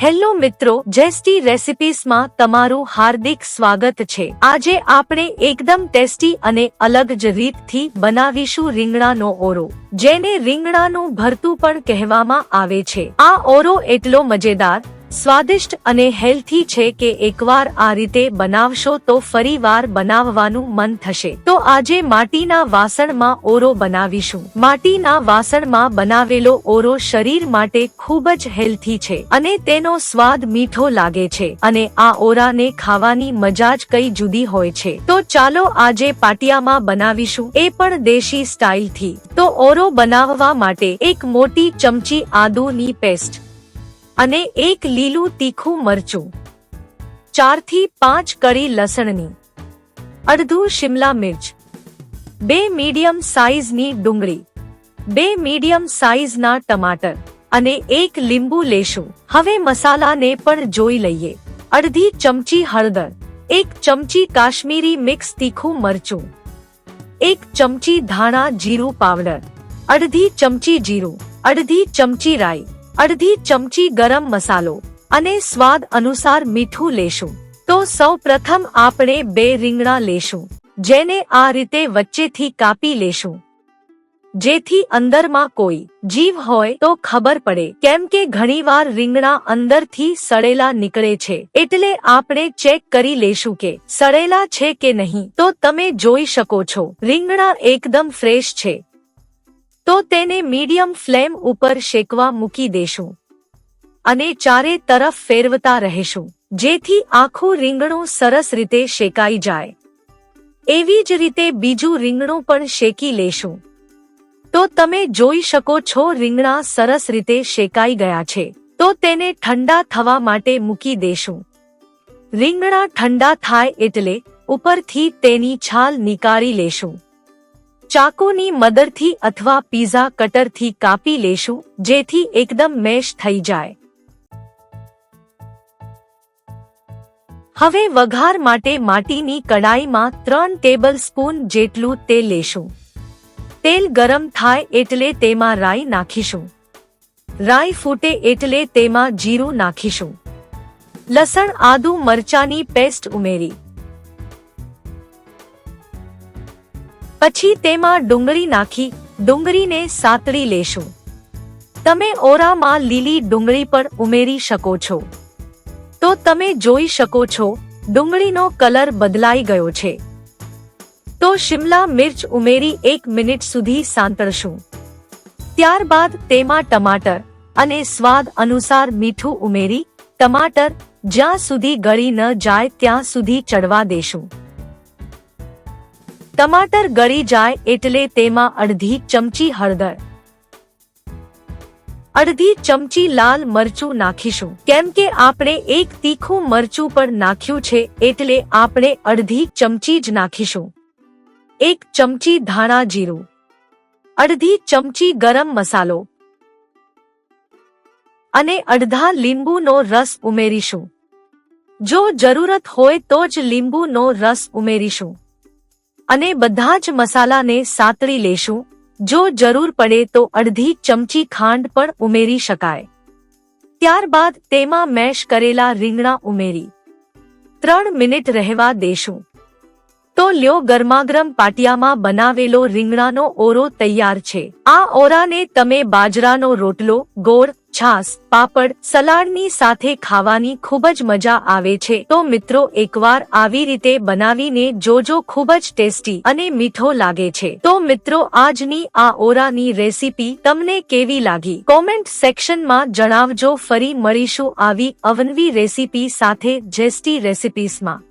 Hello મિત્રો, જેસ્ટી રેસિપીઝમાં તમારું હાર્દિક સ્વાગત છે। આજે આપણે એકદમ ટેસ્ટી અને અલગ જ રીતથી બનાવીશું રીંગણાનો ઓરો, જેને રીંગણાનું ભરતું પણ કહેવામાં આવે છે। આ ઓરો એટલો મજેદાર, સ્વાદિષ્ટ અને હેલ્થી છે કે એકવાર આ રીતે બનાવશો તો ફરીવાર બનાવવાનું મન થશે। તો આજે માટીના વાસણમાં ઓરો બનાવીશું। માટીના વાસણમાં બનાવેલો ઓરો શરીર માટે ખૂબ જ હેલ્થી છે અને તેનો સ્વાદ મીઠો લાગે છે અને આ ઓરાને ખાવાની મજા જ કઈ જુદી હોય છે। તો ચાલો આજે પાટિયામાં બનાવીશું, એ પણ દેશી સ્ટાઇલથી। તો ઓરો બનાવવા માટે એક મોટી ચમચી આદુની પેસ્ટ અને એક લીલું તીખું મરચું, 4 થી 5 કળી લસણની, અડધું શિમલા મિર્ચ, 2 મીડિયમ સાઈઝની ડુંગળી, 2 મીડિયમ સાઈઝના ટમાટર અને 1 લીંબુ લેશું। હવે મસાલાને પણ જોઈ લઈએ। અડધી ચમચી હળદર, 1 ચમચી કાશ્મીરી મિક્સ તીખું મરચું, 1 ચમચી ધાણા જીરું પાવડર, અડધી ચમચી જીરું, અડધી ચમચી રાઈ, અડધી ચમચી ગરમ મસાલો અને સ્વાદ અનુસાર મીઠું લેશું। તો સૌ પ્રથમ આપણે 2 રીંગણા લેશું, જેને આ રીતે વચ્ચેથી કાપી લેશું, જેથી અંદરમાં કોઈ જીવ હોય તો ખબર પડે, કેમ કે ઘણીવાર રીંગણા અંદરથી સડેલા નીકળે છે, એટલે આપણે ચેક કરી લેશું કે સડેલા છે કે નહીં। તો તમે જોઈ શકો છો રીંગણા એકદમ ફ્રેશ છે। તો તેને મીડિયમ ફ્લેમ ઉપર શેકવા મૂકી દેશું અને ચારે તરફ ફેરવતા રહેશું, જેથી આખું રીંગણું સરસ રીતે શેકાઈ જાય। એવી જ રીતે બીજું રીંગણું પણ શેકી લેશું। તો તમે જોઈ શકો છો રીંગણા સરસ રીતે શેકાઈ ગયા છે। તો તેને ઠંડા થવા માટે મૂકી દેશું। રીંગણા ઠંડા થાય એટલે ઉપરથી તેની છાલ નીકાળી લેશું। ચાકુની મદદથી અથવા પીઝા કટરથી કાપી લેશું, જેથી એકદમ મેશ થઈ જાય। હવે વઘાર માટે માટીની કડાઈમાં 3 ટેબલસ્પૂન જેટલું તેલ લેશું। તેલ ગરમ થાય એટલે તેમાં રાઈ નાખીશું। રાઈ ફૂટે એટલે તેમાં જીરું નાખીશું। લસણ આદુ મરચાની પેસ્ટ ઉમેરી પછી તેમાં ડુંગળી નાખી ડુંગળીને સાતળી લેશું। તમે ઓરામાં લીલી ડુંગળી પણ ઉમેરી શકો છો। તો તમે જોઈ શકો છો ડુંગળીનો કલર બદલાઈ ગયો છે। તો શિમલા મિર્ચ ઉમેરી 1 મિનિટ સુધી સાંતળશું। ત્યારબાદ તેમાં ટમાટર અને સ્વાદ અનુસાર મીઠું ઉમેરી ટમાટર જ્યાં સુધી ગળી ન જાય ત્યાં સુધી ચડવા દેશું। ટમાટર ગળી જાય એટલે તેમાં અડધી ચમચી હળદર, અડધી ચમચી લાલ મરચું નાખીશું, કેમ કે આપણે એક તીખું મરચું પણ નાખ્યું છે એટલે આપણે અડધી ચમચી જ નાખીશું। 1 ચમચી ધાણા જીરું, અડધી ચમચી ગરમ મસાલો અને અડધા લીંબુનો રસ ઉમેરીશું। જો જરૂરત હોય તો જ લીંબુનો રસ ઉમેરીશું અને બધા જ મસાલાને સાતળી લેશું। જો જરૂર પડે તો અડધી ચમચી ખાંડ પણ ઉમેરી શકાય। ત્યારબાદ તેમાં મેશ કરેલા રીંગણા ઉમેરી 3 મિનિટ રહેવા દેશું। તો લ્યો, ગરમાગરમ પાટિયામાં બનાવેલો રીંગણાનો ઓરો તૈયાર છે। આ ઓરાને તમે બાજરાનો રોટલો, ગોળ, છાશ, પાપડ, સલાડની સાથે ખાવાની ખૂબ જ મજા આવે છે। તો મિત્રો, એકવાર આવી રીતે બનાવીને જોજો, ખૂબ જ ટેસ્ટી અને મીઠો લાગે છે। તો મિત્રો, આજની આ ઓરાની રેસીપી તમને કેવી લાગી કોમેન્ટ સેક્શનમાં જણાવજો। ફરી મળીશું આવી અવનવી રેસીપી સાથે જેસ્ટી રેસિપીસમાં।